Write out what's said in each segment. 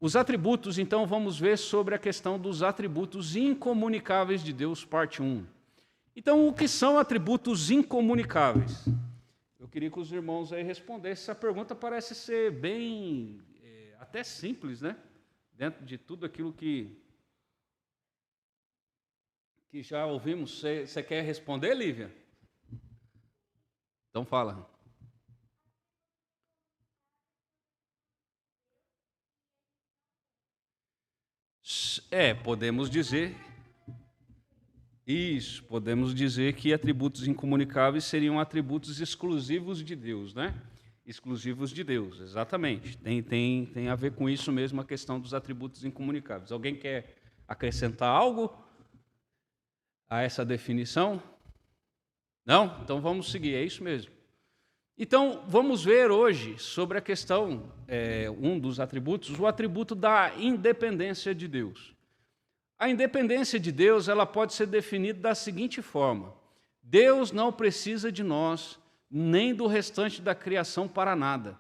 Os atributos, então, vamos ver sobre a questão dos atributos incomunicáveis de Deus, parte 1. Então, o que são atributos incomunicáveis? Eu queria que os irmãos aí respondessem. Essa pergunta parece ser bem, até simples, né? Dentro de tudo aquilo que já ouvimos. Você quer responder, Lívia? Então fala. Podemos dizer isso, podemos dizer que atributos incomunicáveis seriam atributos exclusivos de Deus, né? Exclusivos de Deus, exatamente. Tem a ver com isso mesmo a questão dos atributos incomunicáveis. Alguém quer acrescentar algo a essa definição? Não? Então vamos seguir, é isso mesmo. Então, vamos ver hoje sobre a questão, um dos atributos, o atributo da independência de Deus. A independência de Deus, ela pode ser definida da seguinte forma: Deus não precisa de nós, nem do restante da criação para nada.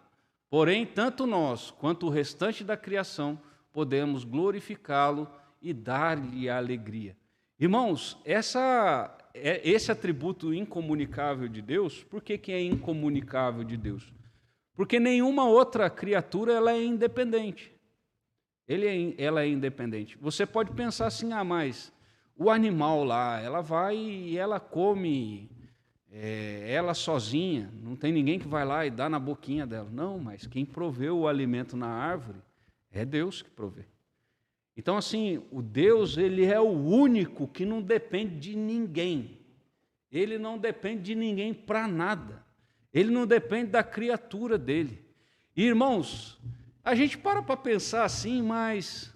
Porém, tanto nós quanto o restante da criação podemos glorificá-lo e dar-lhe a alegria. Irmãos, esse atributo incomunicável de Deus, por que é incomunicável de Deus? Porque nenhuma outra criatura ela é independente. Ela é independente. Você pode pensar assim, mas o animal lá, ela vai e ela come ela sozinha, não tem ninguém que vai lá e dá na boquinha dela. Não, mas quem proveu o alimento na árvore é Deus que provê. Então, assim, o Deus, ele é o único que não depende de ninguém. Ele não depende de ninguém para nada. Ele não depende da criatura dele. E, irmãos, a gente para pensar assim, mas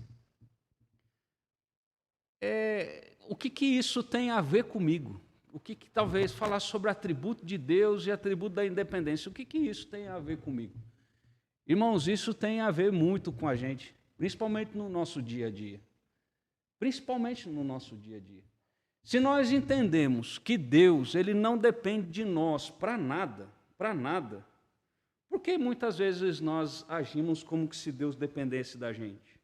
o que isso tem a ver comigo? O que talvez falar sobre atributo de Deus e atributo da independência, o que isso tem a ver comigo? Irmãos, isso tem a ver muito com a gente, principalmente no nosso dia a dia. Principalmente no nosso dia a dia. Se nós entendemos que Deus ele não depende de nós para nada, por que muitas vezes nós agimos como se Deus dependesse da gente?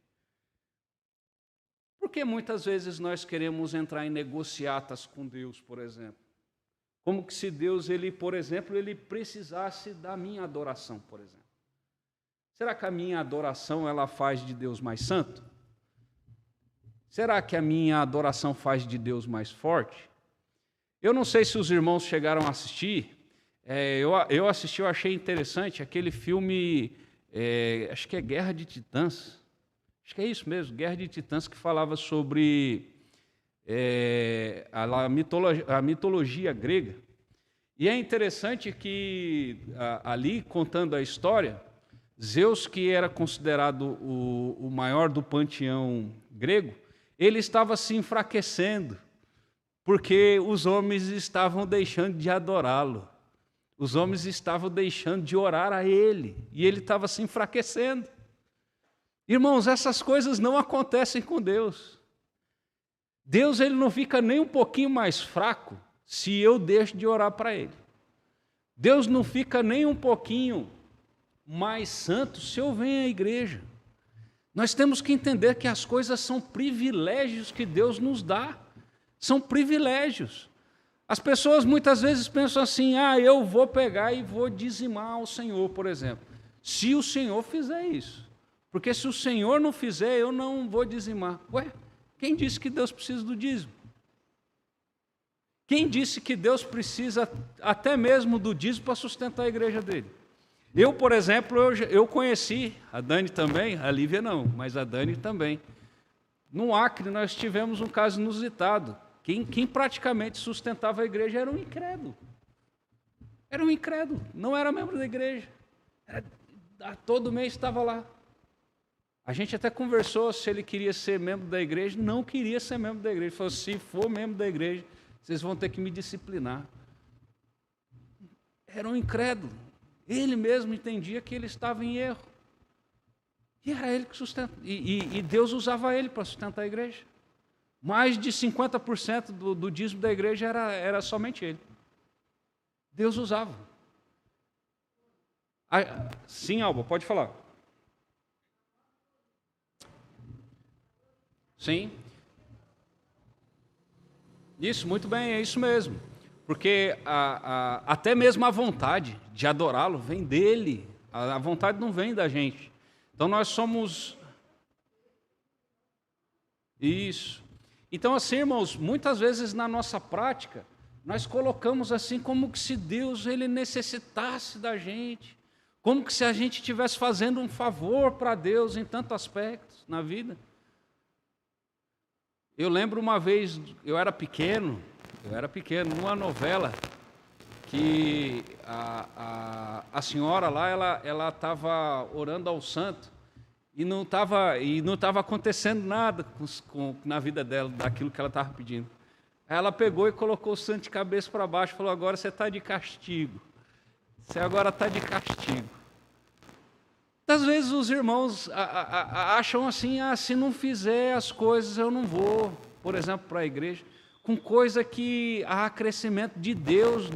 Por que muitas vezes nós queremos entrar em negociatas com Deus, por exemplo? Como se Deus, por exemplo, ele precisasse da minha adoração, por exemplo. Será que a minha adoração ela faz de Deus mais santo? Será que a minha adoração faz de Deus mais forte? Eu não sei se os irmãos chegaram a assistir. Eu assisti, eu achei interessante aquele filme, acho que é Guerra de Titãs. Acho que é isso mesmo, Guerra de Titãs, que falava sobre a mitologia grega. E é interessante que, ali, contando a história, Zeus, que era considerado o maior do panteão grego, ele estava se enfraquecendo, porque os homens estavam deixando de adorá-lo. Os homens estavam deixando de orar a ele, e ele estava se enfraquecendo. Irmãos, essas coisas não acontecem com Deus. Deus ele não fica nem um pouquinho mais fraco se eu deixo de orar para ele. Deus não fica nem um pouquinho mais santo se eu venho à igreja. Nós temos que entender que as coisas são privilégios que Deus nos dá. São privilégios. As pessoas muitas vezes pensam assim, eu vou pegar e vou dizimar ao Senhor, por exemplo. Se o Senhor fizer isso. Porque se o Senhor não fizer, eu não vou dizimar. Quem disse que Deus precisa do dízimo? Quem disse que Deus precisa até mesmo do dízimo para sustentar a igreja dele? Eu, por exemplo, eu conheci, a Dani também, a Lívia não, mas a Dani também. No Acre, nós tivemos um caso inusitado. Quem praticamente sustentava a igreja era um incrédulo. Era um incrédulo, não era membro da igreja. Todo mês estava lá. A gente até conversou se ele queria ser membro da igreja. Não queria ser membro da igreja. Ele falou, se for membro da igreja, vocês vão ter que me disciplinar. Era um incrédulo. Ele mesmo entendia que ele estava em erro. E era ele que sustentava. E Deus usava ele para sustentar a igreja. Mais de 50% do dízimo da igreja era somente ele. Deus usava. Sim, Alba, pode falar. Sim. Isso, muito bem, é isso mesmo. Porque até mesmo a vontade de adorá-lo vem dele. A vontade não vem da gente. Então nós somos... Isso. Então, assim, irmãos, muitas vezes na nossa prática, nós colocamos assim como que se Deus ele necessitasse da gente, como que se a gente estivesse fazendo um favor para Deus em tantos aspectos na vida. Eu lembro uma vez, eu era pequeno, numa novela, que a senhora lá, ela estava orando ao santo, e não estava acontecendo nada na vida dela, daquilo que ela estava pedindo. Aí ela pegou e colocou o santo de cabeça para baixo e falou, agora você está de castigo. Você agora está de castigo. Às vezes os irmãos acham assim, se não fizer as coisas eu não vou, por exemplo, para a igreja, com coisa que há crescimento de Deus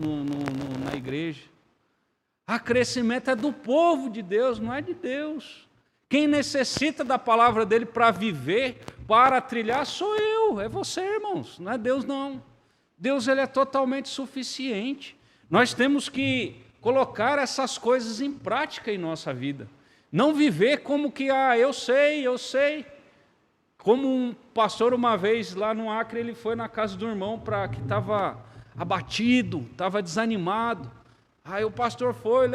na igreja. Há crescimento é do povo de Deus, não é de Deus. Quem necessita da palavra dele para viver, para trilhar, sou eu, é você, irmãos, não é Deus não. Deus ele é totalmente suficiente. Nós temos que colocar essas coisas em prática em nossa vida. Não viver como que, eu sei. Como um pastor uma vez lá no Acre, ele foi na casa do irmão que estava abatido, estava desanimado. Aí o pastor foi,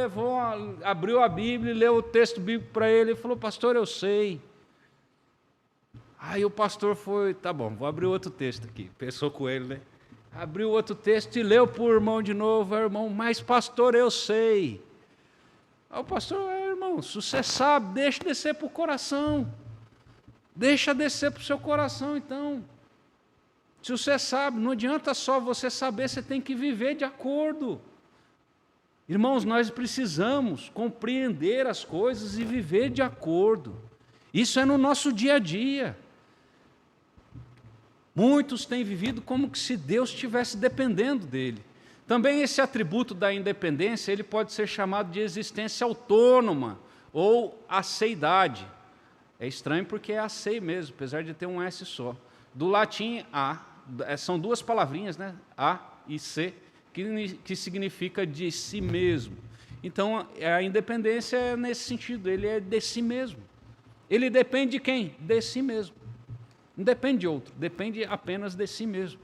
abriu a Bíblia, leu o texto bíblico para ele e falou, pastor, eu sei. Aí o pastor foi, tá bom, vou abrir outro texto aqui. Pensou com ele, né? Abriu outro texto e leu para o irmão de novo. Irmão, mas pastor, eu sei. Aí o pastor, irmão, se você sabe, deixa descer para o coração. Deixa descer para o seu coração, então. Se você sabe, não adianta só você saber, você tem que viver de acordo. Irmãos, nós precisamos compreender as coisas e viver de acordo. Isso é no nosso dia a dia. Muitos têm vivido como que se Deus estivesse dependendo dele. Também esse atributo da independência, ele pode ser chamado de existência autônoma ou aceidade. É estranho porque é acei mesmo, apesar de ter um S só. Do latim a, são duas palavrinhas, né? A e C, que significa de si mesmo. Então, a independência é nesse sentido, ele é de si mesmo. Ele depende de quem? De si mesmo. Não depende de outro, depende apenas de si mesmo.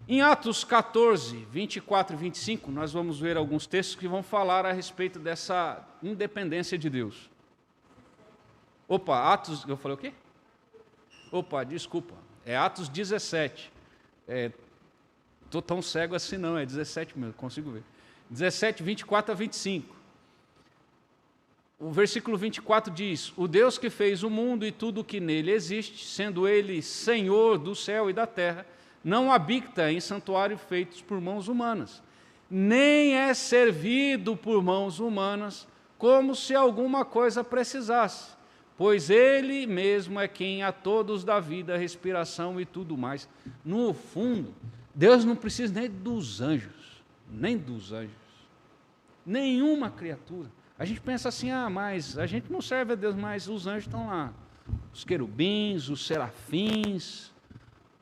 Em Atos 14, 24 e 25, nós vamos ver alguns textos que vão falar a respeito dessa independência de Deus. Atos, eu falei o quê? Desculpa, é Atos 17. Estou tão cego assim não, é 17 mesmo, consigo ver. 17, 24 a 25. O versículo 24 diz, o Deus que fez o mundo e tudo o que nele existe, sendo ele Senhor do céu e da terra, não habita em santuário feitos por mãos humanas, nem é servido por mãos humanas, como se alguma coisa precisasse, pois ele mesmo é quem a todos dá vida, respiração e tudo mais. No fundo, Deus não precisa nem dos anjos, nenhuma criatura. A gente pensa assim, mas a gente não serve a Deus, mas os anjos estão lá. Os querubins, os serafins,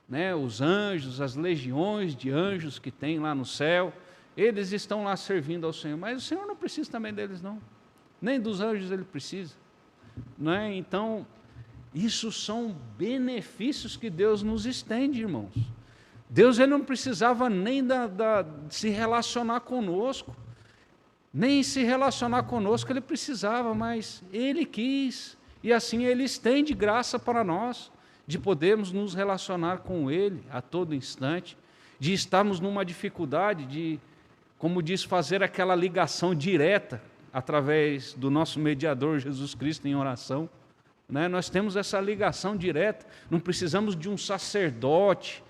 né, os anjos, as legiões de anjos que tem lá no céu, eles estão lá servindo ao Senhor. Mas o Senhor não precisa também deles, não. Nem dos anjos ele precisa. Né? Então, isso são benefícios que Deus nos estende, irmãos. Deus ele não precisava nem de se relacionar conosco. Nem se relacionar conosco ele precisava, mas ele quis. E assim ele estende graça para nós, de podermos nos relacionar com ele a todo instante, de estarmos numa dificuldade, de, como diz, fazer aquela ligação direta através do nosso mediador Jesus Cristo em oração. Né? Nós temos essa ligação direta, não precisamos de um sacerdote.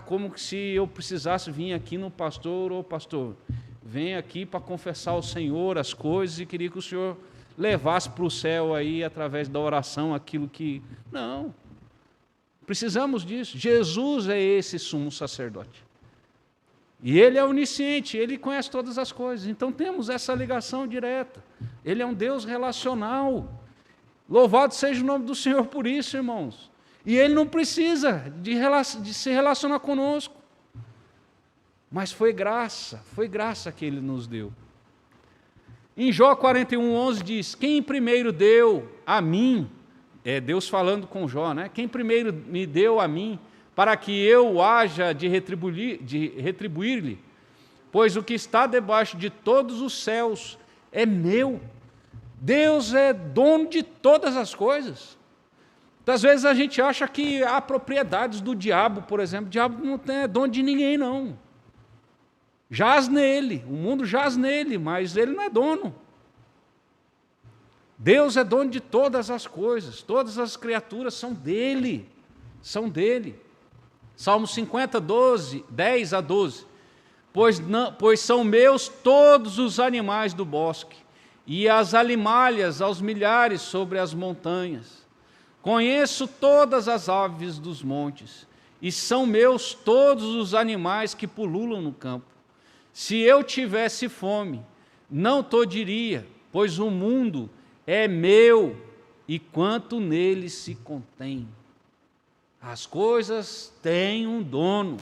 Como que se eu precisasse vir aqui no pastor, pastor, vem aqui para confessar ao Senhor as coisas e queria que o Senhor levasse para o céu aí, através da oração, aquilo que... Não, precisamos disso. Jesus é esse sumo sacerdote. E ele é onisciente, ele conhece todas as coisas. Então temos essa ligação direta. Ele é um Deus relacional. Louvado seja o nome do Senhor por isso, irmãos. E Ele não precisa de se relacionar conosco. Mas foi graça que Ele nos deu. Em Jó 41:11 diz, quem primeiro deu a mim, é Deus falando com Jó, né? Quem primeiro me deu a mim, para que eu haja de retribuir-lhe, pois o que está debaixo de todos os céus é meu. Deus é dono de todas as coisas. Às vezes a gente acha que há propriedades do diabo, por exemplo. O diabo não é dono de ninguém, não. Jaz nele, o mundo jaz nele, mas ele não é dono. Deus é dono de todas as coisas, todas as criaturas são dele, são dele. Salmo 50, 10 a 12. Pois são meus todos os animais do bosque, e as alimalhas aos milhares sobre as montanhas. Conheço todas as aves dos montes, e são meus todos os animais que pululam no campo. Se eu tivesse fome, não todiria, pois o mundo é meu, e quanto nele se contém. As coisas têm um dono.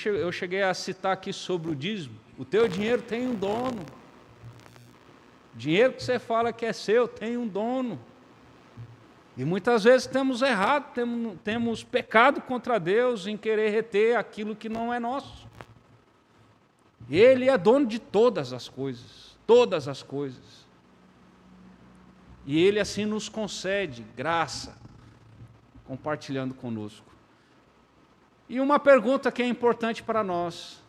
Eu cheguei a citar aqui sobre o dízimo. O teu dinheiro tem um dono. O dinheiro que você fala que é seu tem um dono. E muitas vezes temos errado, temos pecado contra Deus em querer reter aquilo que não é nosso. Ele é dono de todas as coisas, todas as coisas. E Ele assim nos concede graça, compartilhando conosco. E uma pergunta que é importante para nós.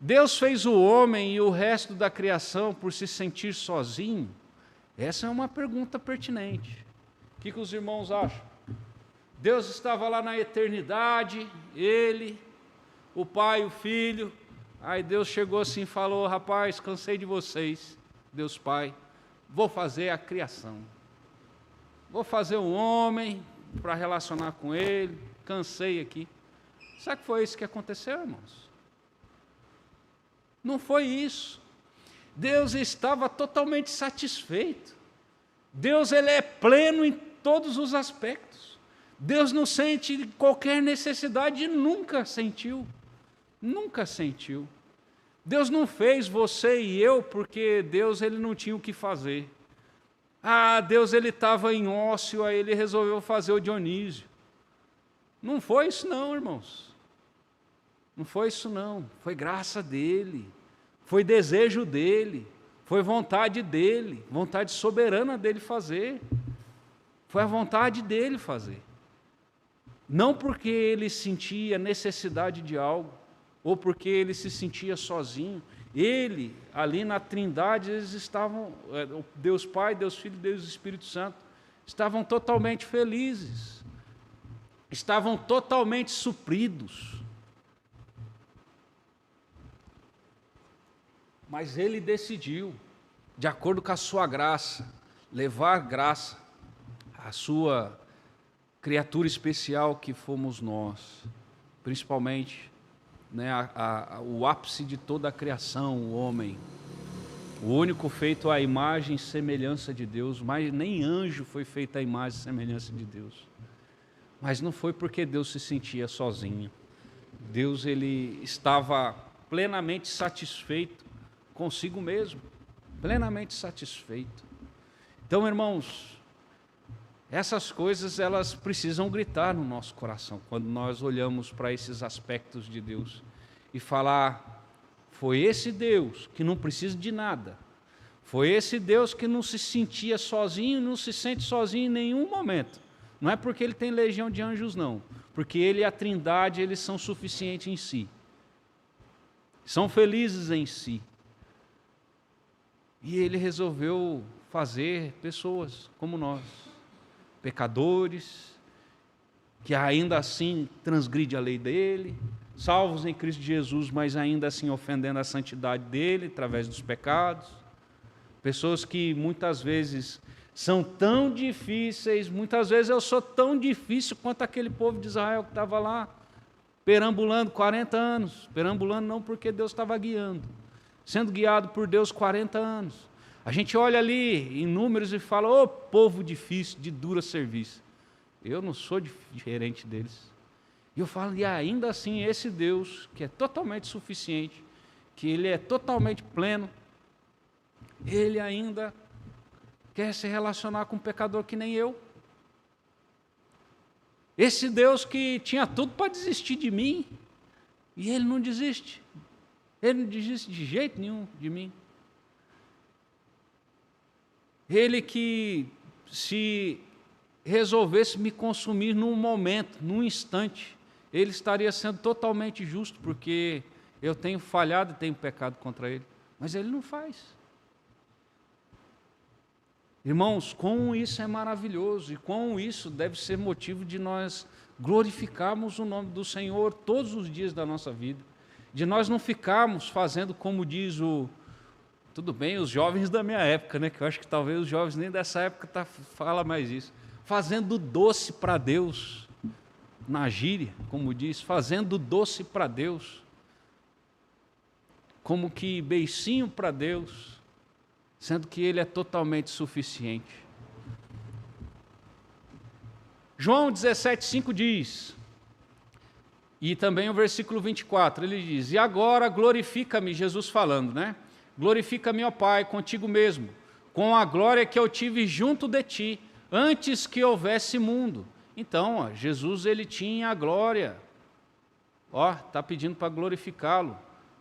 Deus fez o homem e o resto da criação por se sentir sozinho? Essa é uma pergunta pertinente. O que os irmãos acham? Deus estava lá na eternidade, Ele, o Pai, o Filho. Aí Deus chegou assim e falou, rapaz, cansei de vocês, Deus Pai, vou fazer a criação. Vou fazer o homem para relacionar com ele, cansei aqui. Será que foi isso que aconteceu, irmãos? Não foi isso. Deus estava totalmente satisfeito. Deus ele é pleno em todos os aspectos. Deus não sente qualquer necessidade e nunca sentiu. Nunca sentiu. Deus não fez você e eu porque Deus ele não tinha o que fazer. Deus ele estava em ócio, aí ele resolveu fazer o Dionísio. Não foi isso não, irmãos. Não foi isso não. Foi graça dele. Foi desejo dele. Foi vontade dele. Vontade soberana dele fazer. Foi a vontade dele fazer. Não porque ele sentia necessidade de algo, ou porque ele se sentia sozinho. Ele, ali na Trindade, eles estavam, Deus Pai, Deus Filho, Deus Espírito Santo, estavam totalmente felizes, estavam totalmente supridos. Mas ele decidiu, de acordo com a sua graça, levar graça à sua criatura especial que fomos nós, principalmente o ápice de toda a criação, o homem, o único feito à imagem e semelhança de Deus, mas nem anjo foi feito à imagem e semelhança de Deus. Mas não foi porque Deus se sentia sozinho. Deus ele estava plenamente satisfeito consigo mesmo, plenamente satisfeito. Então, irmãos, essas coisas elas precisam gritar no nosso coração quando nós olhamos para esses aspectos de Deus e falar, foi esse Deus que não precisa de nada, foi esse Deus que não se sentia sozinho, não se sente sozinho em nenhum momento. Não é porque ele tem legião de anjos não, porque ele e a Trindade eles são suficientes em si, são felizes em si. E ele resolveu fazer pessoas como nós, pecadores, que ainda assim transgride a lei dele, salvos em Cristo Jesus, mas ainda assim ofendendo a santidade dele através dos pecados, pessoas que muitas vezes são tão difíceis, muitas vezes eu sou tão difícil quanto aquele povo de Israel que estava lá, perambulando 40 anos, perambulando não porque Deus estava guiando, sendo guiado por Deus 40 anos. A gente olha ali em números e fala, povo difícil, de dura serviço. Eu não sou diferente deles. E eu falo, e ainda assim, esse Deus, que é totalmente suficiente, que Ele é totalmente pleno, Ele ainda quer se relacionar com um pecador que nem eu. Esse Deus que tinha tudo para desistir de mim, e Ele não desiste. Ele não desiste de jeito nenhum de mim. Ele que, se resolvesse me consumir num momento, num instante, Ele estaria sendo totalmente justo, porque eu tenho falhado e tenho pecado contra Ele. Mas Ele não faz. Irmãos, como isso é maravilhoso, e como isso deve ser motivo de nós glorificarmos o nome do Senhor todos os dias da nossa vida. De nós não ficarmos fazendo como diz tudo bem, os jovens da minha época, né, que eu acho que talvez os jovens nem dessa época falam mais isso, fazendo doce para Deus, na gíria, como diz, fazendo doce para Deus, como que beicinho para Deus, sendo que Ele é totalmente suficiente. João 17,5 diz, e também o versículo 24, ele diz, e agora glorifica-me, Jesus falando, né? Glorifica-me, ó Pai, contigo mesmo, com a glória que eu tive junto de ti, antes que houvesse mundo. Então, ó, Jesus, ele tinha a glória. Ó, está pedindo para glorificá-lo,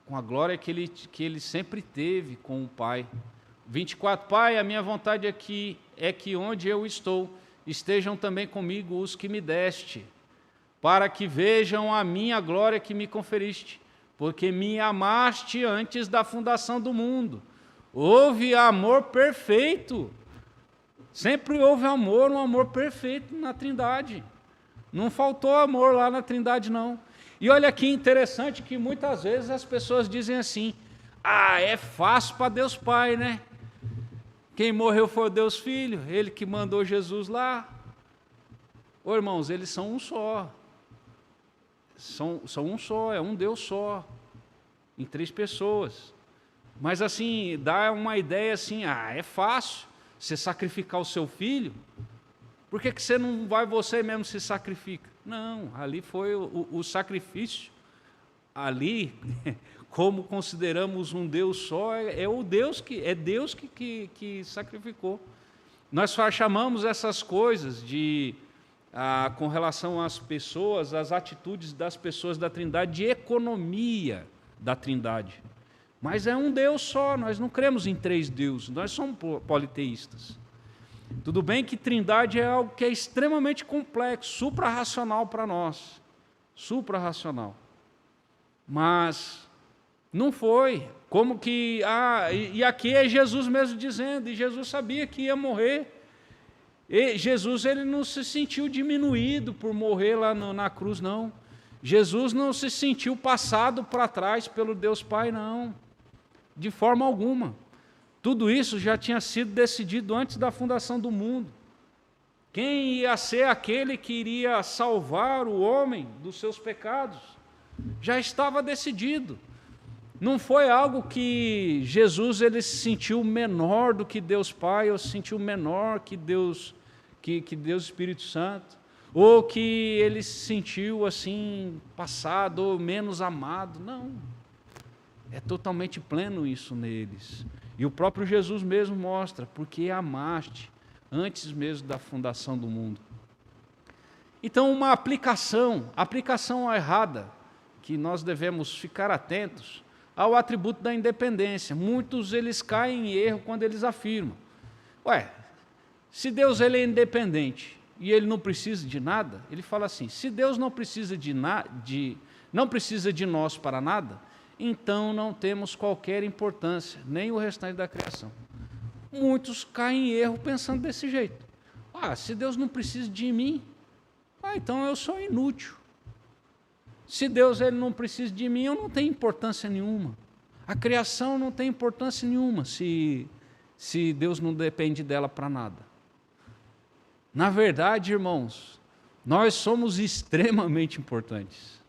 com a glória que ele sempre teve com o Pai. 24, Pai, a minha vontade aqui é que onde eu estou, estejam também comigo os que me deste, para que vejam a minha glória que me conferiste, porque me amaste antes da fundação do mundo. Houve amor perfeito. Sempre houve amor, um amor perfeito na Trindade. Não faltou amor lá na Trindade, não. E olha que interessante que muitas vezes as pessoas dizem assim, é fácil para Deus Pai, né? Quem morreu foi o Deus Filho, Ele que mandou Jesus lá. Ô, irmãos, eles são um só. São um só, é um Deus só, em 3 pessoas. Mas assim, dá uma ideia assim, é fácil você sacrificar o seu filho, por que você não vai você mesmo se sacrifica? Não, ali foi o sacrifício, ali, como consideramos um Deus só, Deus que sacrificou. Nós chamamos essas coisas com relação às pessoas, às atitudes das pessoas da Trindade, de economia da Trindade. Mas é um Deus só, nós não cremos em 3 deuses, nós somos politeístas. Tudo bem que Trindade é algo que é extremamente complexo, supra-racional para nós, supra-racional. Mas não foi, como que, e aqui é Jesus mesmo dizendo, e Jesus sabia que ia morrer. E Jesus, ele não se sentiu diminuído por morrer lá na cruz, não. Jesus não se sentiu passado para trás pelo Deus Pai, não. De forma alguma. Tudo isso já tinha sido decidido antes da fundação do mundo. Quem ia ser aquele que iria salvar o homem dos seus pecados? Já estava decidido. Não foi algo que Jesus ele se sentiu menor do que Deus Pai, ou se sentiu menor que Deus Espírito Santo, ou que ele se sentiu assim, passado, ou menos amado. Não. É totalmente pleno isso neles. E o próprio Jesus mesmo mostra, porque amaste antes mesmo da fundação do mundo. Então, uma aplicação errada, que nós devemos ficar atentos ao atributo da independência. Muitos eles caem em erro quando eles afirmam, se Deus ele é independente e ele não precisa de nada, ele fala assim, se Deus não precisa não precisa de nós para nada, então não temos qualquer importância, nem o restante da criação. Muitos caem em erro pensando desse jeito. Se Deus não precisa de mim, então eu sou inútil. Se Deus ele não precisa de mim, eu não tenho importância nenhuma. A criação não tem importância nenhuma se Deus não depende dela para nada. Na verdade, irmãos, nós somos extremamente importantes.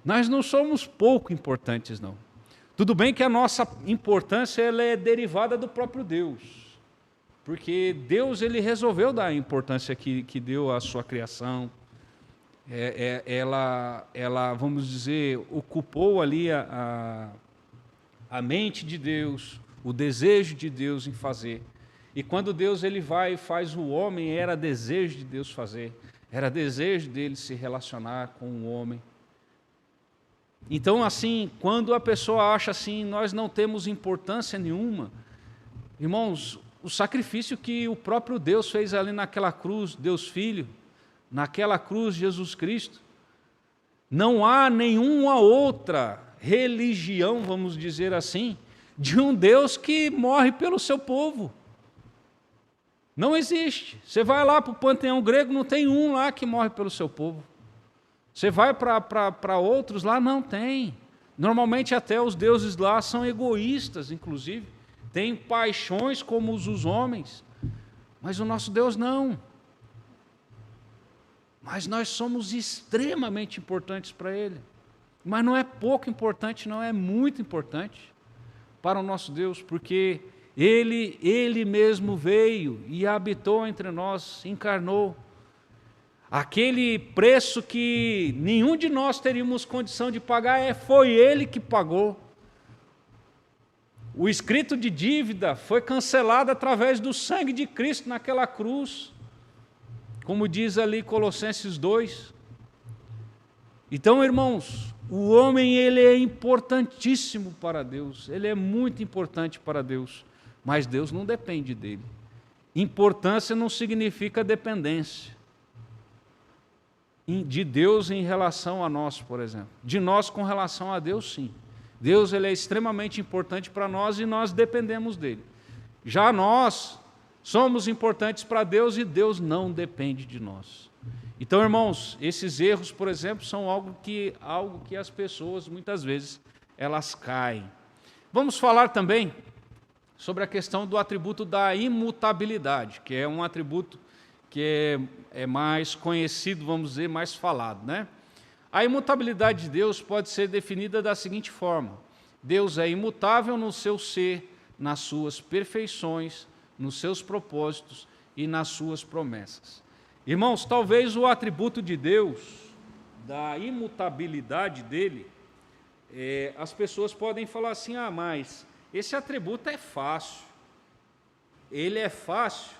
Nós não somos pouco importantes, não. Tudo bem que a nossa importância ela é derivada do próprio Deus. porque Deus ele resolveu dar a importância que deu à sua criação. Ela, vamos dizer, ocupou ali a mente de Deus, o desejo de Deus em fazer. E quando Deus ele vai e faz o homem, era desejo de Deus fazer, era desejo dele se relacionar com o homem. Então, assim, quando a pessoa acha assim, nós não temos importância nenhuma, irmãos, o sacrifício que o próprio Deus fez ali naquela cruz, Deus Filho, naquela cruz, Jesus Cristo, não há nenhuma outra religião, vamos dizer assim, de um Deus que morre pelo seu povo. Não existe. Você vai lá para o panteão grego, não tem um lá que morre pelo seu povo. Você vai para outros lá, não tem. Normalmente até os deuses lá são egoístas, inclusive. Têm paixões como os homens. Mas o nosso Deus não. Mas nós somos extremamente importantes para Ele. Mas não é pouco importante, não, é muito importante para o nosso Deus, porque Ele mesmo veio e habitou entre nós, encarnou. Aquele preço que nenhum de nós teríamos condição de pagar, foi Ele que pagou. O escrito de dívida foi cancelado através do sangue de Cristo naquela cruz, como diz ali Colossenses 2. Então, irmãos, o homem ele é importantíssimo para Deus, ele é muito importante para Deus, mas Deus não depende dele. Importância não significa dependência de Deus em relação a nós, por exemplo. De nós com relação a Deus, sim. Deus ele é extremamente importante para nós e nós dependemos dele. Já nós somos importantes para Deus e Deus não depende de nós. Então, irmãos, esses erros, por exemplo, são algo que as pessoas, muitas vezes, elas caem. Vamos falar também sobre a questão do atributo da imutabilidade, que é um atributo que é mais conhecido, vamos dizer, mais falado, né? A imutabilidade de Deus pode ser definida da seguinte forma: Deus é imutável no seu ser, nas suas perfeições, nos seus propósitos e nas suas promessas. Irmãos, talvez o atributo de Deus, da imutabilidade dele, as pessoas podem falar assim, mas esse atributo é fácil. Ele é fácil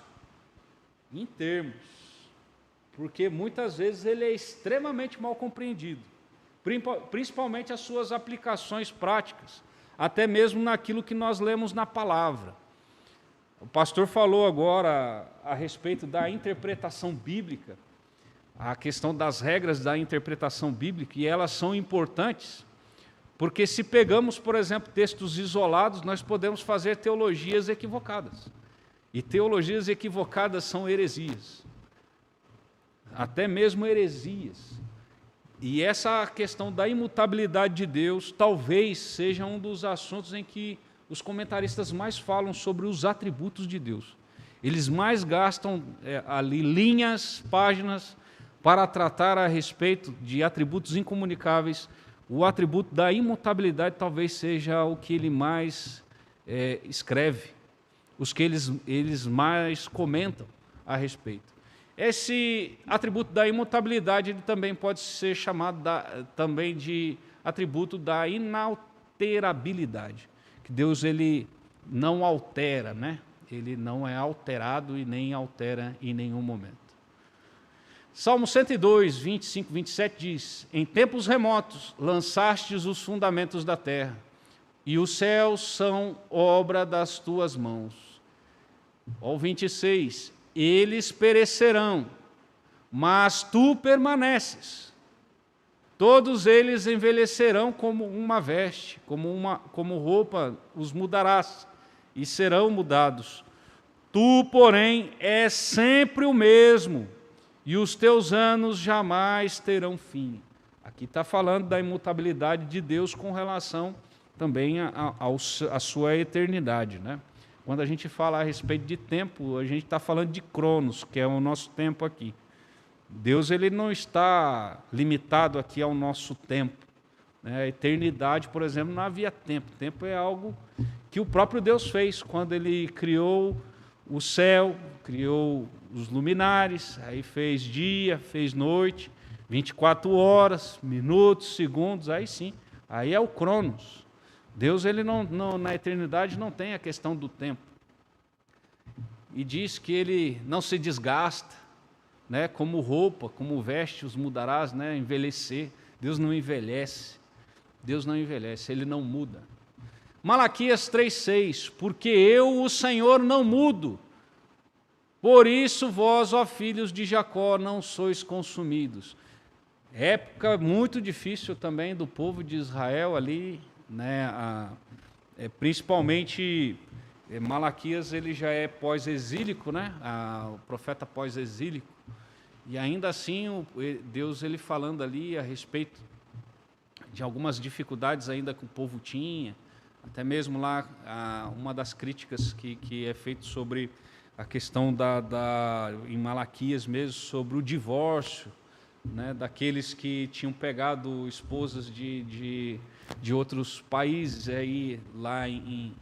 em termos, porque muitas vezes ele é extremamente mal compreendido, principalmente as suas aplicações práticas, até mesmo naquilo que nós lemos na palavra. O pastor falou agora a respeito da interpretação bíblica, a questão das regras da interpretação bíblica, e elas são importantes, porque se pegamos, por exemplo, textos isolados, nós podemos fazer teologias equivocadas. E teologias equivocadas são heresias. Até mesmo heresias. E essa questão da imutabilidade de Deus talvez seja um dos assuntos em que os comentaristas mais falam sobre os atributos de Deus. Eles mais gastam ali linhas, páginas, para tratar a respeito de atributos incomunicáveis. O atributo da imutabilidade talvez seja o que ele mais escreve, os que eles mais comentam a respeito. Esse atributo da imutabilidade ele também pode ser chamado também de atributo da inalterabilidade, que Deus ele não altera, né? Ele não é alterado e nem altera em nenhum momento. Salmo 102, 25, 27 diz: em tempos remotos lançastes os fundamentos da terra, e os céus são obra das tuas mãos. Ó 26, eles perecerão, mas tu permaneces. Todos eles envelhecerão como uma veste, como roupa os mudarás, e serão mudados. Tu, porém, és sempre o mesmo, e os teus anos jamais terão fim. Aqui está falando da imutabilidade de Deus com relação também à sua eternidade, né? Quando a gente fala a respeito de tempo, a gente está falando de Cronos, que é o nosso tempo aqui. Deus ele não está limitado aqui ao nosso tempo. A eternidade, por exemplo, não havia tempo. Tempo é algo que o próprio Deus fez quando Ele criou o céu, criou os luminares, aí fez dia, fez noite, 24 horas, minutos, segundos, aí sim, aí é o Cronos. Deus, ele na eternidade não tem a questão do tempo. E diz que ele não se desgasta, né, como roupa, como veste os mudarás, né, envelhecer. Deus não envelhece, Deus não envelhece, ele não muda. Malaquias 3,6, porque eu, o Senhor, não mudo. Por isso vós, ó filhos de Jacó, não sois consumidos. Época muito difícil também do povo de Israel ali, né, principalmente Malaquias, ele já é pós-exílico, né, o profeta pós-exílico, e ainda assim Deus ele falando ali a respeito de algumas dificuldades ainda que o povo tinha, até mesmo lá uma das críticas que é feito sobre a questão em Malaquias mesmo, sobre o divórcio, né, daqueles que tinham pegado esposas de outros países. Aí lá em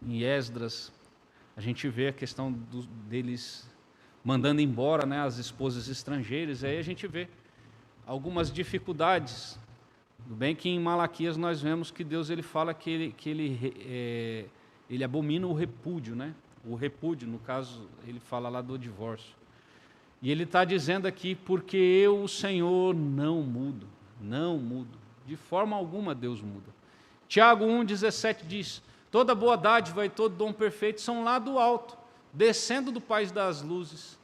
Esdras a gente vê a questão deles mandando embora, né, as esposas estrangeiras. Aí a gente vê algumas dificuldades. Tudo bem que em Malaquias nós vemos que Deus ele fala que ele abomina o repúdio, né? O repúdio, no caso, ele fala lá do divórcio. E ele está dizendo aqui, porque eu, o Senhor, não mudo, não mudo. De forma alguma Deus muda. Tiago 1,17 diz, toda boa dádiva e todo dom perfeito são lá do alto, descendo do Pai das luzes,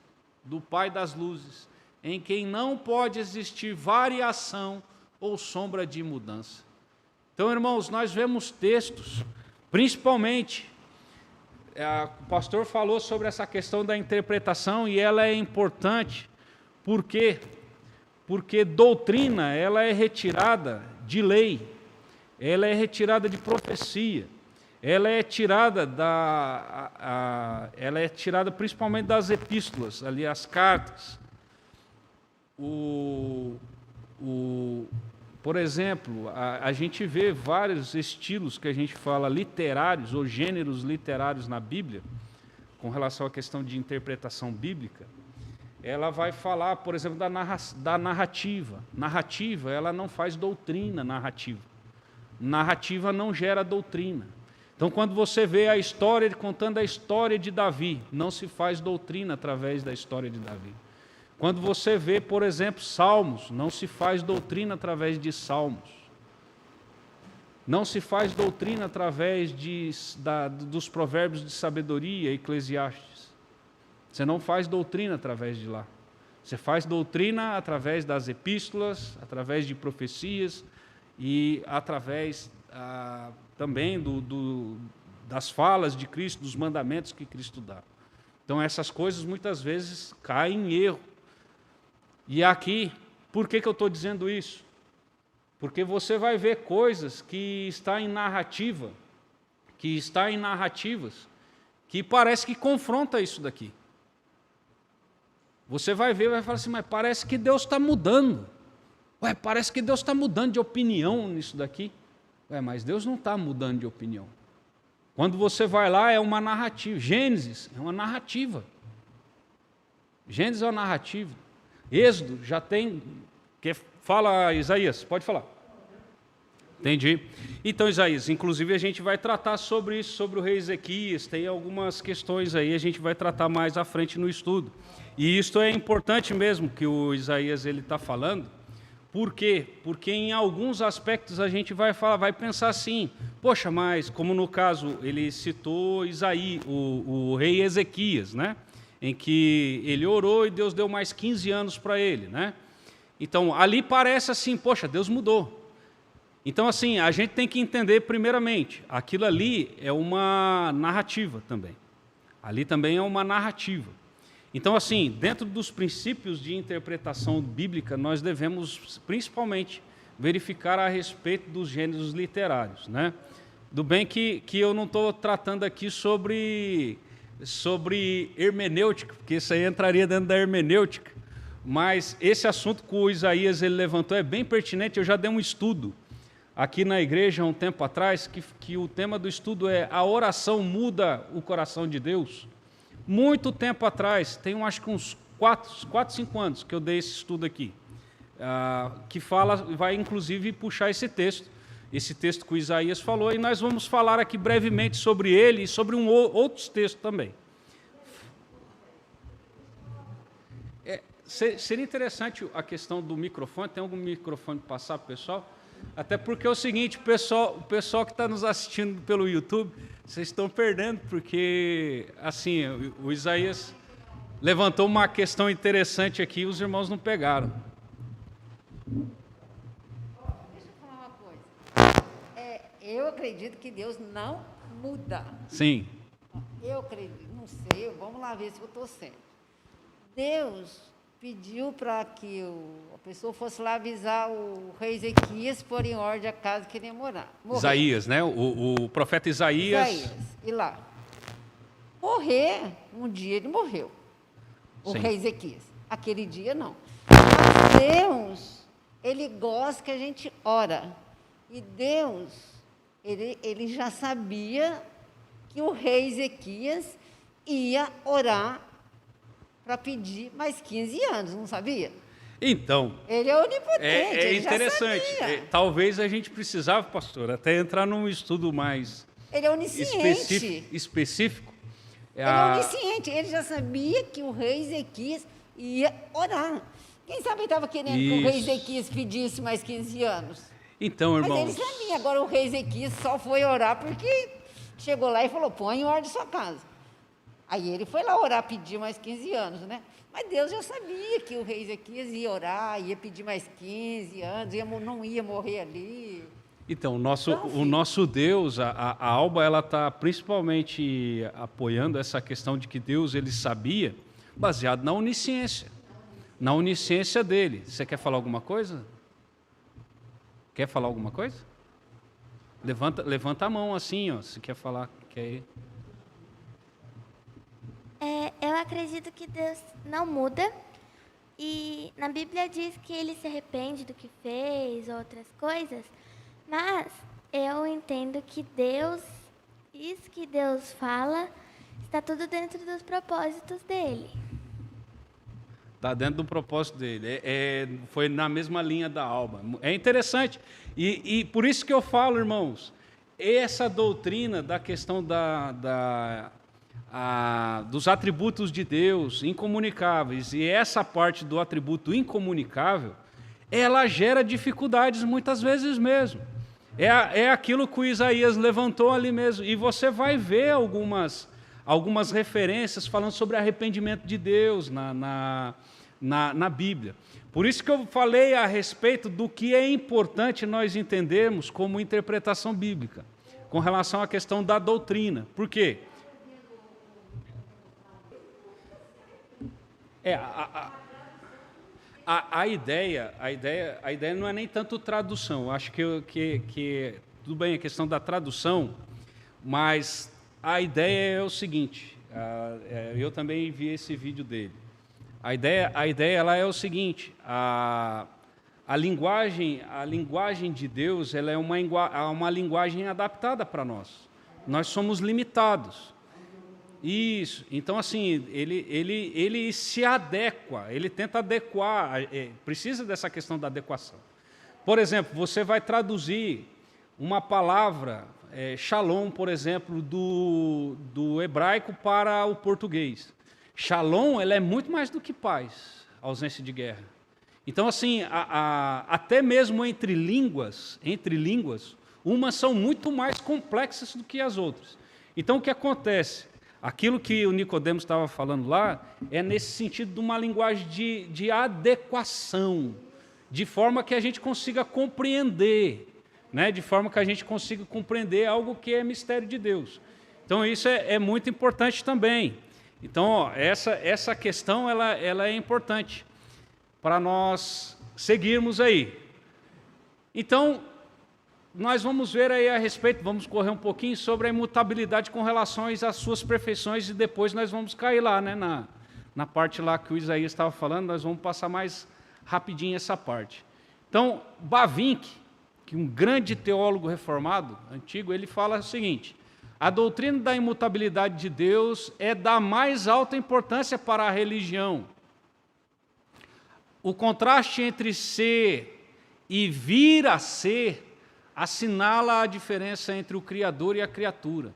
em quem não pode existir variação ou sombra de mudança. Então, irmãos, nós vemos textos, principalmente, o pastor falou sobre essa questão da interpretação e ela é importante, por quê? Porque doutrina, ela é retirada de lei, ela é retirada de profecia, ela é tirada principalmente das epístolas, ali as cartas. Por exemplo, a gente vê vários estilos que a gente fala literários ou gêneros literários na Bíblia, com relação à questão de interpretação bíblica. Ela vai falar, por exemplo, da narrativa. Narrativa, ela não faz doutrina narrativa. Narrativa não gera doutrina. Então, quando você vê a história, contando a história de Davi, não se faz doutrina através da história de Davi. Quando você vê, por exemplo, Salmos, não se faz doutrina através de Salmos. Não se faz doutrina através dos provérbios de sabedoria, Eclesiastes. Você não faz doutrina através de lá. Você faz doutrina através das epístolas, através de profecias e através também das falas de Cristo, dos mandamentos que Cristo dá. Então, essas coisas muitas vezes caem em erro. E aqui, por que eu estou dizendo isso? Porque você vai ver coisas que está em narrativas, que parece que confronta isso daqui. Você vai ver e vai falar assim, mas parece que Deus está mudando. Parece que Deus está mudando de opinião nisso daqui. Mas Deus não está mudando de opinião. Quando você vai lá, é uma narrativa. Gênesis é uma narrativa. Gênesis é uma narrativa. Êxodo já tem... Fala, Isaías, pode falar. Entendi. Então, Isaías, inclusive a gente vai tratar sobre isso, sobre o rei Ezequias, tem algumas questões aí, a gente vai tratar mais à frente no estudo. E isto é importante mesmo que o Isaías está falando. Por quê? Porque em alguns aspectos a gente vai pensar assim, poxa, mas como no caso ele citou Isaías, o rei Ezequias, né? Em que ele orou e Deus deu mais 15 anos para ele, né? Então, ali parece assim, poxa, Deus mudou. Então, assim, a gente tem que entender primeiramente, aquilo ali é uma narrativa também. Ali também é uma narrativa. Então, assim, dentro dos princípios de interpretação bíblica, nós devemos, principalmente, verificar a respeito dos gêneros literários, né? Do bem que eu não estou tratando aqui sobre hermenêutica, porque isso aí entraria dentro da hermenêutica, mas esse assunto que o Isaías ele levantou é bem pertinente. Eu já dei um estudo aqui na igreja há um tempo atrás, que o tema do estudo é a oração muda o coração de Deus. muito tempo atrás, tem acho que uns 4, 5 anos que eu dei esse estudo aqui, que vai inclusive puxar esse texto que o Isaías falou, e nós vamos falar aqui brevemente sobre ele e sobre outros textos também. Seria interessante a questão do microfone. Tem algum microfone para passar para o pessoal? Até porque é o seguinte, o pessoal que está nos assistindo pelo YouTube, vocês estão perdendo, porque assim, o Isaías levantou uma questão interessante aqui e os irmãos não pegaram. Deixa eu falar uma coisa. Eu acredito que Deus não muda. Sim. Eu acredito, não sei, vamos lá ver se eu estou certo. Deus pediu para que a pessoa fosse lá avisar o rei Ezequias por em ordem a casa que ele ia morar. Isaías, né? O profeta Isaías. E lá. Um dia ele morreu. O Sim. rei Ezequias. Aquele dia não. Mas Deus, ele gosta que a gente ora. E Deus, ele já sabia que o rei Ezequias ia orar para pedir mais 15 anos, não sabia? Então, ele é onipotente, é ele interessante. já sabia. Talvez a gente precisava, pastor, até entrar num estudo mais Ele é onisciente. específico. Ele é onisciente, ele já sabia que o rei Ezequias ia orar. Quem sabe ele estava querendo que o rei Ezequias pedisse mais 15 anos? Então, irmãos... Mas ele sabia, agora o rei Ezequias só foi orar porque chegou lá e falou, põe em ordem sua casa. Aí ele foi lá orar, pedir mais 15 anos, né? Mas Deus já sabia que o rei Ezequias ia orar, ia pedir mais 15 anos, não ia morrer ali. Então, o nosso Deus, a Alba, ela está principalmente apoiando essa questão de que Deus, ele sabia, baseado na onisciência dele. Você quer falar alguma coisa? Quer falar alguma coisa? Levanta a mão assim, ó, se quer falar. Eu acredito que Deus não muda, e na Bíblia diz que ele se arrepende do que fez, outras coisas, mas eu entendo que isso que Deus fala, está tudo dentro dos propósitos dele. Está dentro do propósito dele. Foi na mesma linha da Alba. É interessante. E por isso que eu falo, irmãos, essa doutrina da questão dos atributos de Deus incomunicáveis e essa parte do atributo incomunicável, ela gera dificuldades muitas vezes mesmo. É aquilo que o Isaías levantou ali mesmo. E você vai ver algumas referências falando sobre arrependimento de Deus na Bíblia. Por isso que eu falei a respeito do que é importante nós entendermos como interpretação bíblica, com relação à questão da doutrina. Por quê? A ideia não é nem tanto tradução. Eu acho que tudo bem a questão da tradução, mas a ideia é o seguinte. Eu também vi esse vídeo dele. A ideia ela é o seguinte: a linguagem de Deus, ela é uma linguagem adaptada para nós. Nós somos limitados. Isso. Então, assim, ele se adequa, ele tenta adequar, precisa dessa questão da adequação. Por exemplo, você vai traduzir uma palavra, shalom, por exemplo, do hebraico para o português. Shalom, ela é muito mais do que paz, ausência de guerra. Então, assim, até mesmo entre línguas, umas são muito mais complexas do que as outras. Então, o que acontece? Aquilo que o Nicodemos estava falando lá é nesse sentido de uma linguagem de adequação, de forma que a gente consiga compreender, né? De forma que a gente consiga compreender algo que é mistério de Deus. Então, isso é muito importante também. Então, ó, essa questão ela é importante para nós seguirmos aí. Então, nós vamos ver aí a respeito, vamos correr um pouquinho sobre a imutabilidade com relação às suas perfeições e depois nós vamos cair lá, né, na parte lá que o Isaías estava falando, nós vamos passar mais rapidinho essa parte. Então, Bavinck, que é um grande teólogo reformado, antigo, ele fala o seguinte: A doutrina da imutabilidade de Deus é da mais alta importância para a religião. O contraste entre ser e vir a ser assinala a diferença entre o Criador e a criatura.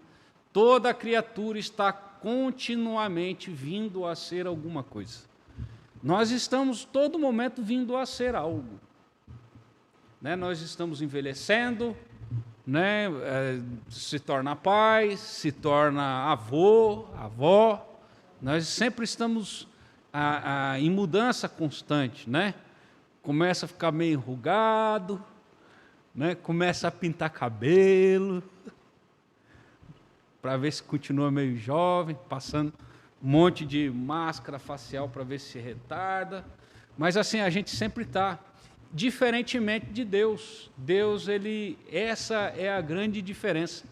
Toda criatura está continuamente vindo a ser alguma coisa. Nós estamos todo momento vindo a ser algo. Nós estamos envelhecendo, se torna pai, se torna avô, avó. Nós sempre estamos em mudança constante, Começa a ficar meio enrugado, começa a pintar cabelo, para ver se continua meio jovem, passando um monte de máscara facial para ver se retarda. Mas assim, a gente sempre está. Diferentemente de Deus. Deus, essa é a grande diferença,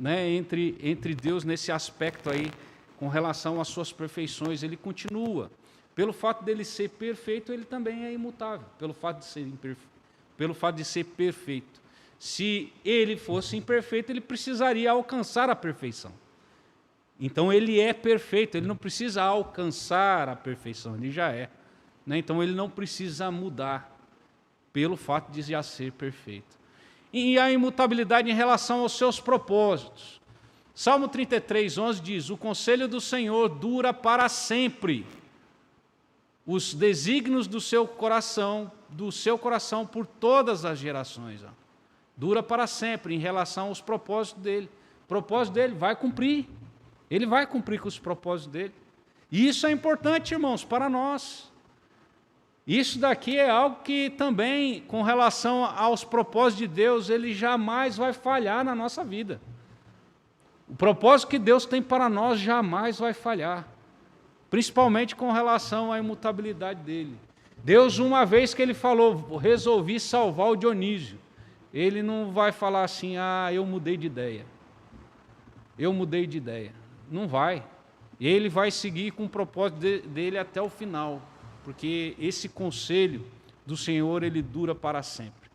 entre Deus nesse aspecto aí, com relação às suas perfeições. Ele continua. Pelo fato dele ser perfeito, ele também é imutável, pelo fato de ser perfeito. Se ele fosse imperfeito, ele precisaria alcançar a perfeição. Então, ele é perfeito, ele não precisa alcançar a perfeição, ele já é. Então, ele não precisa mudar, pelo fato de já ser perfeito. E a imutabilidade em relação aos seus propósitos. Salmo 33, 11 diz: o conselho do Senhor dura para sempre, os desígnios do seu coração por todas as gerações. Dura para sempre em relação aos propósitos dele. O propósito dele vai cumprir. Ele vai cumprir com os propósitos dele. E isso é importante, irmãos, para nós. Isso daqui é algo que também, com relação aos propósitos de Deus, ele jamais vai falhar na nossa vida. O propósito que Deus tem para nós jamais vai falhar, principalmente com relação à imutabilidade dele. Deus, uma vez que ele falou, resolvi salvar o Dionísio, ele não vai falar assim, eu mudei de ideia. Eu mudei de ideia. Não vai. Ele vai seguir com o propósito dele até o final, porque esse conselho do Senhor, ele dura para sempre.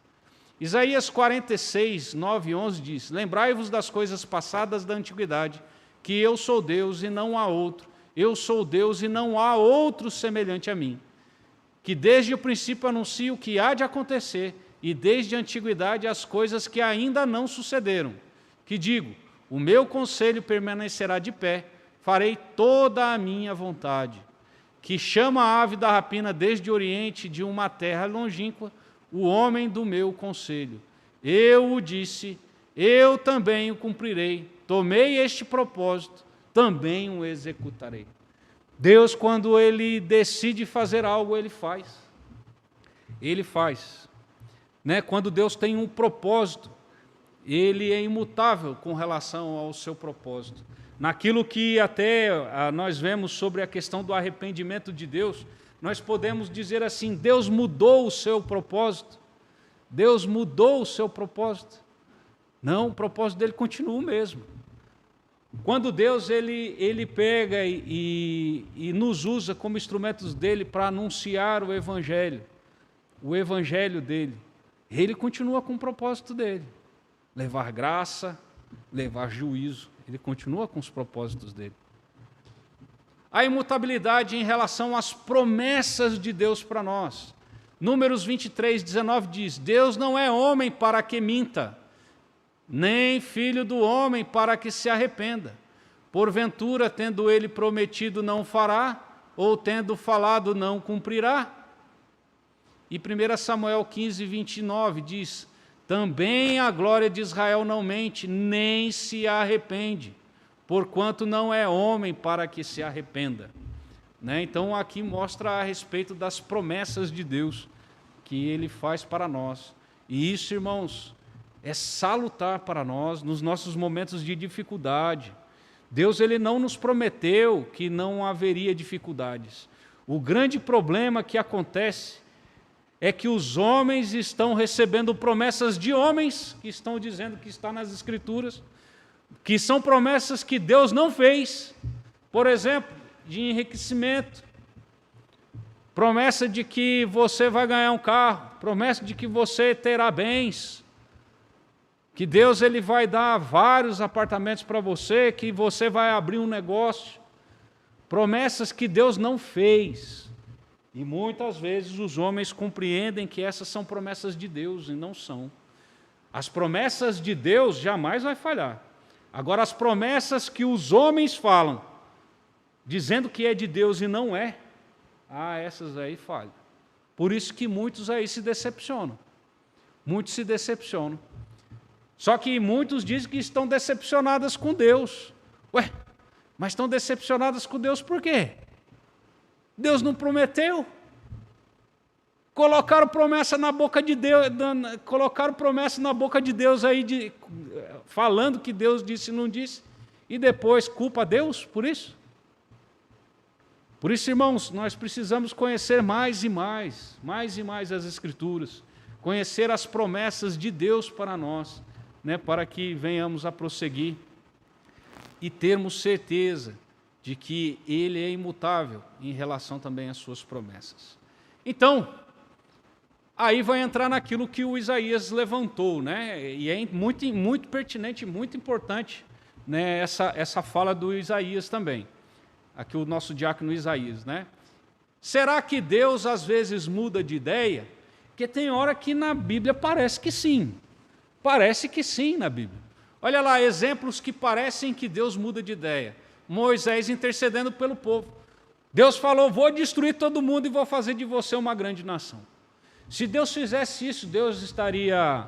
Isaías 46, 9 e 11 diz: lembrai-vos das coisas passadas da antiguidade, que eu sou Deus e não há outro. Eu sou Deus e não há outro semelhante a mim, que desde o princípio anuncio o que há de acontecer, e desde a antiguidade as coisas que ainda não sucederam. Que digo, o meu conselho permanecerá de pé, farei toda a minha vontade. Que chama a ave da rapina desde o oriente de uma terra longínqua, o homem do meu conselho. Eu o disse, eu também o cumprirei. Tomei este propósito, também o executarei. Deus, quando ele decide fazer algo, ele faz. Ele faz. Quando Deus tem um propósito, ele é imutável com relação ao seu propósito. Naquilo que até nós vemos sobre a questão do arrependimento de Deus, nós podemos dizer assim, Deus mudou o seu propósito. Deus mudou o seu propósito. Não, o propósito dele continua o mesmo. Quando Deus ele pega e nos usa como instrumentos dele para anunciar o evangelho dele, ele continua com o propósito dele. Levar graça, levar juízo. Ele continua com os propósitos dele. A imutabilidade em relação às promessas de Deus para nós. Números 23, 19 diz: Deus não é homem para que minta, nem filho do homem para que se arrependa. Porventura, tendo ele prometido, não fará, ou tendo falado, não cumprirá. E 1 Samuel 15, 29 diz: também a glória de Israel não mente, nem se arrepende, porquanto não é homem para que se arrependa. Então, aqui mostra a respeito das promessas de Deus que ele faz para nós. E isso, irmãos, é salutar para nós nos nossos momentos de dificuldade. Deus, ele não nos prometeu que não haveria dificuldades. O grande problema que acontece é que os homens estão recebendo promessas de homens, que estão dizendo que está nas Escrituras, que são promessas que Deus não fez. Por exemplo, de enriquecimento, promessa de que você vai ganhar um carro, promessa de que você terá bens. que Deus ele vai dar vários apartamentos para você, que você vai abrir um negócio. Promessas que Deus não fez. E muitas vezes os homens compreendem que essas são promessas de Deus e não são. As promessas de Deus jamais vai falhar. Agora, as promessas que os homens falam, dizendo que é de Deus e não é, essas aí falham. Por isso que muitos aí se decepcionam. Muitos se decepcionam. Só que muitos dizem que estão decepcionadas com Deus. Ué, mas estão decepcionadas com Deus por quê? Deus não prometeu? Colocaram promessa na boca de Deus, colocaram promessa na boca de Deus aí, falando que Deus disse e não disse, e depois culpa a Deus por isso? Por isso, irmãos, nós precisamos conhecer mais e mais as Escrituras, conhecer as promessas de Deus para nós, né, para que venhamos a prosseguir e termos certeza de que Ele é imutável em relação também às suas promessas. Então, aí vai entrar naquilo que o Isaías levantou, né? E é muito pertinente, muito importante, né, essa fala do Isaías também. Aqui o nosso diácono Isaías, né? Será que Deus às vezes muda de ideia? Porque tem hora que na Bíblia parece que sim. Parece que sim na Bíblia. Olha lá, exemplos que parecem que Deus muda de ideia. Moisés intercedendo pelo povo. Deus falou, vou destruir todo mundo e vou fazer de você uma grande nação. Se Deus fizesse isso, Deus estaria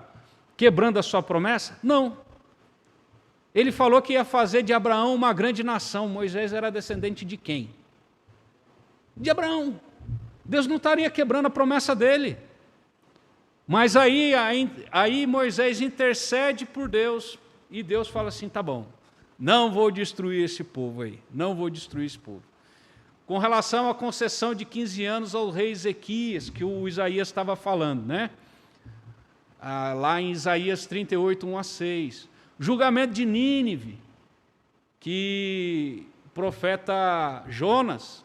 quebrando a sua promessa? Não. Ele falou que ia fazer de Abraão uma grande nação. Moisés era descendente de quem? De Abraão. Deus não estaria quebrando a promessa dele. Mas aí Moisés intercede por Deus e Deus fala assim, tá bom, não vou destruir esse povo aí, não vou destruir esse povo. Com relação à concessão de 15 anos ao rei Ezequias, que o Isaías estava falando, né? Lá em Isaías 38, 1-6. Julgamento de Nínive, que o profeta Jonas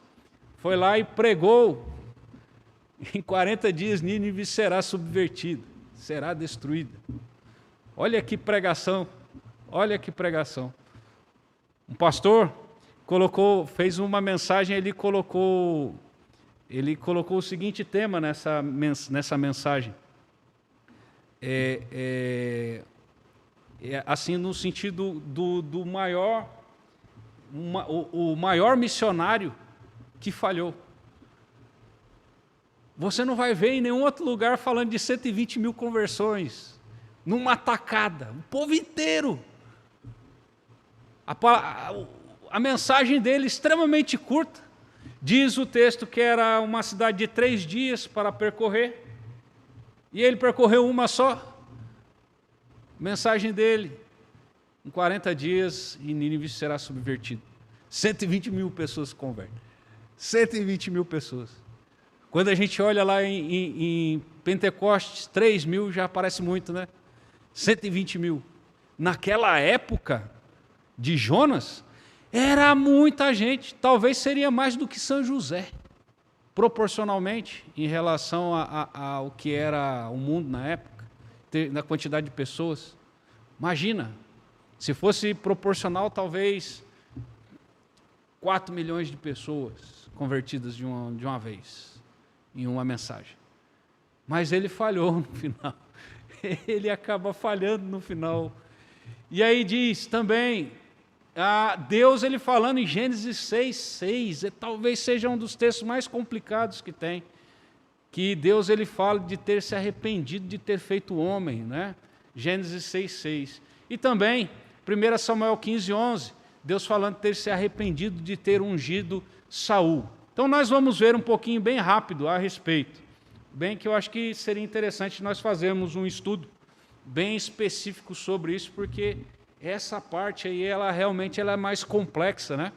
foi lá e pregou. Em 40 dias Nínive será subvertida, será destruída. Olha que pregação, olha que pregação. Um pastor fez uma mensagem, ele colocou o seguinte tema nessa mensagem. Assim, no sentido do maior, o maior missionário que falhou. Você não vai ver em nenhum outro lugar falando de 120 mil conversões, numa tacada, o povo inteiro. A mensagem dele extremamente curta, diz o texto que era uma cidade de 3 dias para percorrer, e ele percorreu uma só. Mensagem dele, em 40 dias, e Nínive será subvertido. 120 mil pessoas se convertem. 120 mil pessoas. Quando a gente olha lá em Pentecostes, 3 mil já parece muito, né? 120 mil. Naquela época de Jonas, era muita gente. Talvez seria mais do que São José, proporcionalmente, em relação ao que era o mundo na época, na quantidade de pessoas. Imagina, se fosse proporcional, talvez 4 milhões de pessoas convertidas de uma vez, em uma mensagem. Mas ele falhou no final. Ele acaba falhando no final. E aí diz também, Deus ele falando em Gênesis 6:6, talvez seja um dos textos mais complicados que tem, que Deus ele fala de ter se arrependido de ter feito o homem, né? Gênesis 6:6. E também, 1 Samuel 15:11, Deus falando de ter se arrependido de ter ungido Saul. Então nós vamos ver um pouquinho bem rápido a respeito. Bem que eu acho que seria interessante nós fazermos um estudo bem específico sobre isso, porque essa parte aí, ela realmente é mais complexa, né?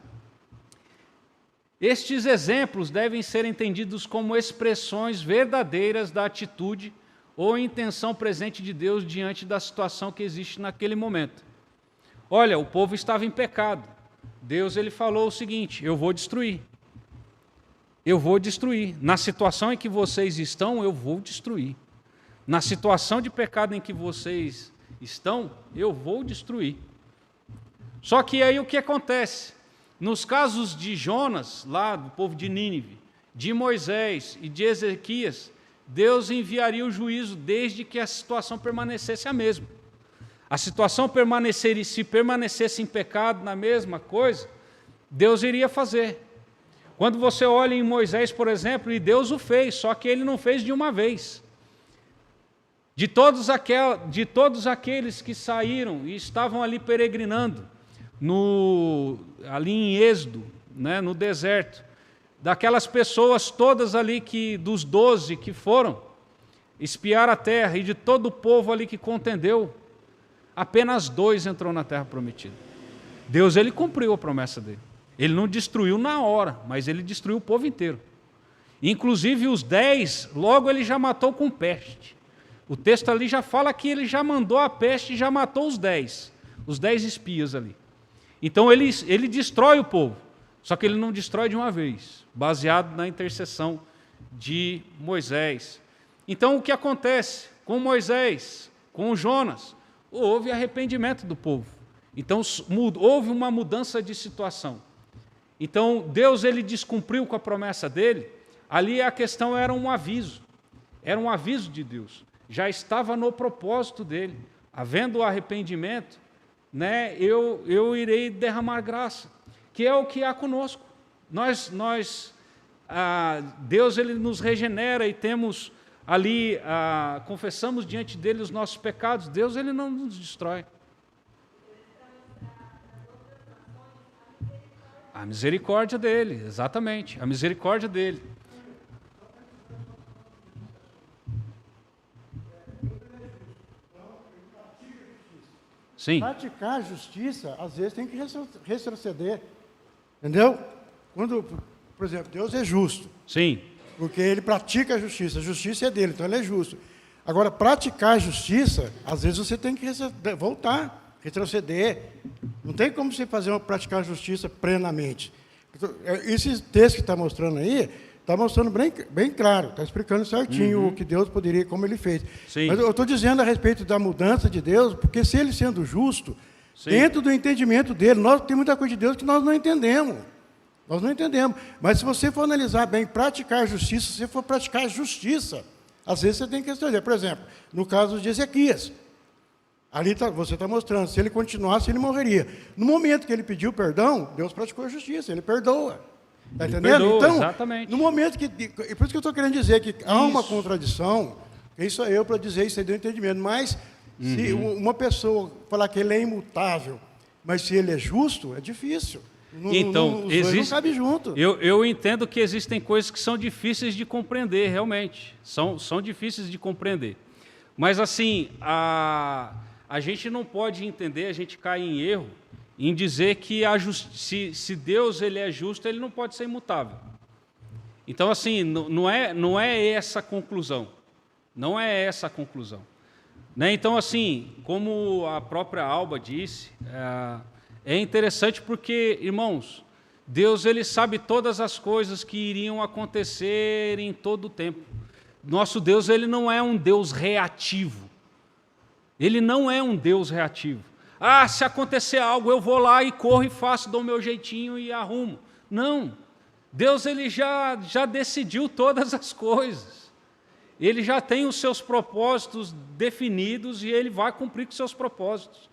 Estes exemplos devem ser entendidos como expressões verdadeiras da atitude ou intenção presente de Deus diante da situação que existe naquele momento. Olha, o povo estava em pecado. Deus ele falou o seguinte, eu vou destruir. Eu vou destruir. Na situação em que vocês estão, eu vou destruir. Na situação de pecado em que vocês estão, eu vou destruir. Só que aí o que acontece? Nos casos de Jonas, lá do povo de Nínive, de Moisés e de Ezequias, Deus enviaria o juízo desde que a situação permanecesse a mesma. A situação se permanecesse em pecado na mesma coisa, Deus iria fazer. Quando você olha em Moisés, por exemplo, e Deus o fez, só que ele não fez de uma vez. De todos aqueles que saíram e estavam ali peregrinando, ali em Êxodo, né, no deserto, daquelas pessoas todas ali, dos 12 que foram espiar a terra, e de todo o povo ali que contendeu, apenas 2 entrou na terra prometida. Deus, ele cumpriu a promessa dele. Ele não destruiu na hora, mas ele destruiu o povo inteiro. Inclusive os 10, logo ele já matou com peste. O texto ali já fala que ele já mandou a peste e já matou os 10 espias ali. Então ele destrói o povo, só que ele não destrói de uma vez, baseado na intercessão de Moisés. Então o que acontece com Moisés, com Jonas? Houve arrependimento do povo. Então houve uma mudança de situação. Então Deus, ele descumpriu com a promessa dele. Ali a questão era um aviso de Deus. Já estava no propósito dele. Havendo o arrependimento, né, eu irei derramar graça, que é o que há conosco. Deus, ele nos regenera e temos ali, confessamos diante dele os nossos pecados. Deus, ele não nos destrói. A misericórdia dele, exatamente, a misericórdia dele. Sim. Praticar a justiça, às vezes, tem que retroceder. Entendeu? Quando, por exemplo, Deus é justo. Sim. Porque ele pratica a justiça é dele, então ele é justo. Agora, praticar a justiça, às vezes você tem que voltar, retroceder. Não tem como você praticar a justiça plenamente. Esse texto que está mostrando aí, está mostrando bem claro, está explicando certinho o que Deus poderia, como ele fez. Sim. Mas eu estou dizendo a respeito da mudança de Deus, porque se ele sendo justo, sim, dentro do entendimento dele, tem muita coisa de Deus que nós não entendemos. Nós não entendemos. Mas se você for analisar bem, praticar justiça, se você for praticar justiça, às vezes você tem que responder. Por exemplo, no caso de Ezequias, ali você está mostrando, se ele continuasse, ele morreria. No momento que ele pediu perdão, Deus praticou a justiça, ele perdoa. Está entendendo? Perdoa, então, exatamente. no momento que... E por isso que eu estou querendo dizer que há uma contradição, quem sou eu para dizer isso aí do entendimento, mas se uma pessoa falar que ele é imutável, mas se ele é justo, é difícil. Então, os dois não cabem junto. Eu entendo que existem coisas que são difíceis de compreender, realmente. São difíceis de compreender. Mas, assim, a gente não pode entender, a gente cai em erro, em dizer que se Deus, ele é justo, ele não pode ser imutável. Então, assim, não é essa a conclusão. Não é essa a conclusão. Né? Então, assim, como a própria Alba disse, é interessante porque, irmãos, Deus, ele sabe todas as coisas que iriam acontecer em todo o tempo. Nosso Deus, ele não é um Deus reativo. Ele não é um Deus reativo. Se acontecer algo, eu vou lá e corro e faço, dou o meu jeitinho e arrumo. Não. Deus, ele já decidiu todas as coisas. Ele já tem os seus propósitos definidos e ele vai cumprir com seus propósitos.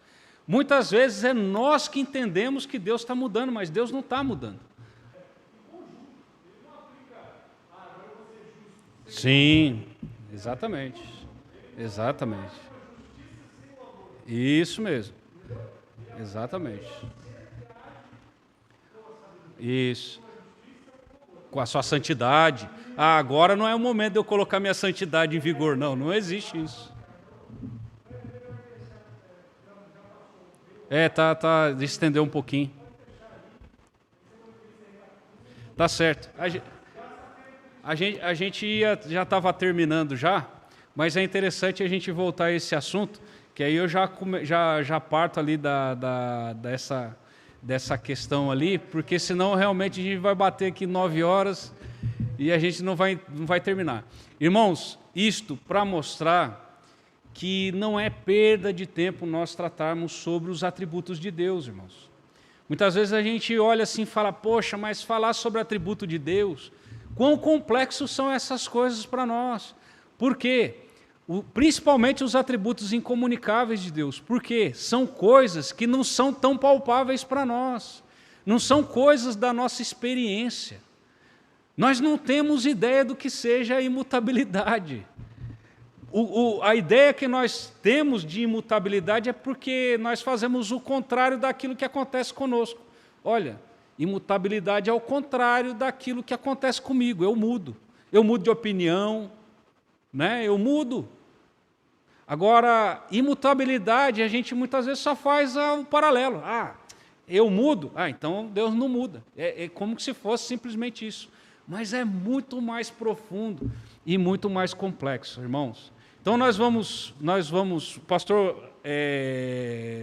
Muitas vezes é nós que entendemos que Deus está mudando, mas Deus não está mudando. Sim, exatamente. Exatamente. Isso mesmo. Exatamente. Isso. Com a sua santidade. Agora não é o momento de eu colocar minha santidade em vigor, não. Não existe isso. Tá, estendeu um pouquinho. Tá certo. A gente já estava terminando já, mas é interessante a gente voltar a esse assunto, que aí eu já parto ali dessa questão ali, porque senão realmente a gente vai bater aqui 9 horas e a gente não vai terminar. Irmãos, isto para mostrar que não é perda de tempo nós tratarmos sobre os atributos de Deus, irmãos. Muitas vezes a gente olha assim e fala, poxa, mas falar sobre o atributo de Deus, quão complexos são essas coisas para nós? Por quê? Principalmente os atributos incomunicáveis de Deus. Por quê? São coisas que não são tão palpáveis para nós. Não são coisas da nossa experiência. Nós não temos ideia do que seja a imutabilidade. A ideia que nós temos de imutabilidade é porque nós fazemos o contrário daquilo que acontece conosco. Olha, imutabilidade é o contrário daquilo que acontece comigo. Eu mudo de opinião, né? Eu mudo. Agora, imutabilidade, a gente muitas vezes só faz um paralelo. Eu mudo. Então Deus não muda. É como se fosse simplesmente isso. Mas é muito mais profundo e muito mais complexo, irmãos. Então nós vamos, o pastor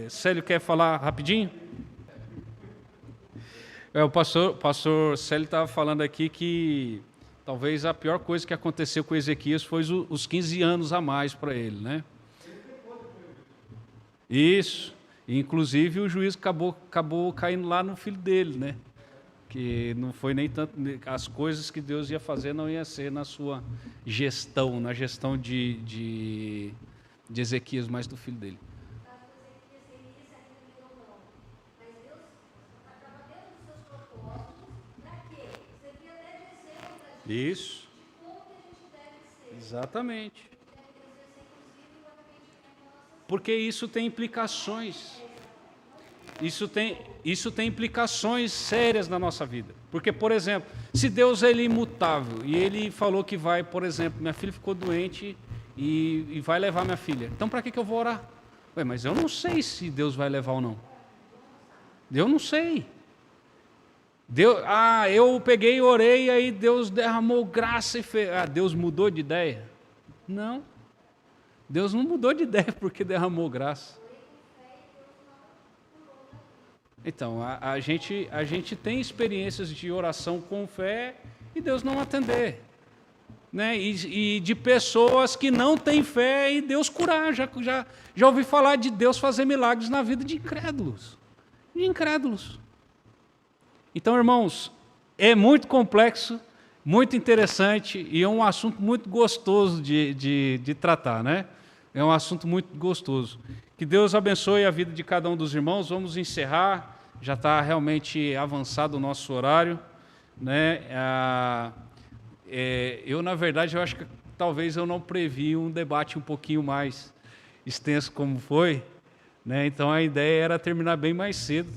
Célio quer falar rapidinho? O pastor Célio estava falando aqui que talvez a pior coisa que aconteceu com Ezequias foi os 15 anos a mais para ele, né? Isso. Inclusive o juiz acabou caindo lá no filho dele, né? Que não foi nem tanto, as coisas que Deus ia fazer não ia ser na sua gestão, na gestão de Ezequias, mas do filho dele. Isso. Exatamente. Porque isso tem implicações. Isso tem implicações sérias na nossa vida. Porque, por exemplo, se Deus é imutável e Ele falou que vai, por exemplo, minha filha ficou doente e vai levar minha filha. Então, para que eu vou orar? Mas eu não sei se Deus vai levar ou não. Eu não sei. Eu peguei e orei e aí Deus derramou graça e fez. Deus mudou de ideia? Não. Deus não mudou de ideia porque derramou graça. Então, a gente tem experiências de oração com fé e Deus não atender. Né? E de pessoas que não têm fé e Deus curar. Já ouvi falar de Deus fazer milagres na vida de incrédulos. De incrédulos. Então, irmãos, é muito complexo, muito interessante e é um assunto muito gostoso de tratar, né? É um assunto muito gostoso. Que Deus abençoe a vida de cada um dos irmãos. Vamos encerrar. Já está realmente avançado o nosso horário, né? Eu, na verdade, eu acho que talvez eu não previ um debate um pouquinho mais extenso como foi, né? Então a ideia era terminar bem mais cedo.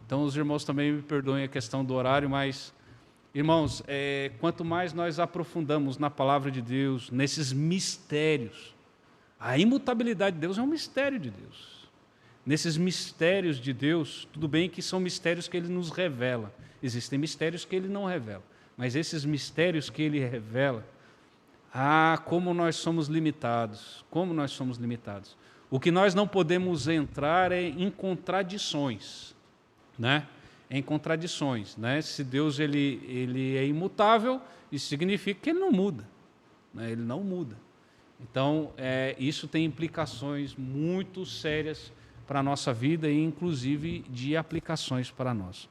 Então os irmãos também me perdoem a questão do horário, mas, irmãos, quanto mais nós aprofundamos na palavra de Deus, nesses mistérios, a imutabilidade de Deus é um mistério de Deus. Nesses mistérios de Deus, tudo bem que são mistérios que Ele nos revela. Existem mistérios que Ele não revela. Mas esses mistérios que Ele revela, como nós somos limitados. Como nós somos limitados. O que nós não podemos entrar é em contradições. Né? Em contradições. Né? Se Deus ele é imutável, isso significa que Ele não muda. Né? Ele não muda. Então, isso tem implicações muito sérias para a nossa vida e, inclusive, de aplicações para nós.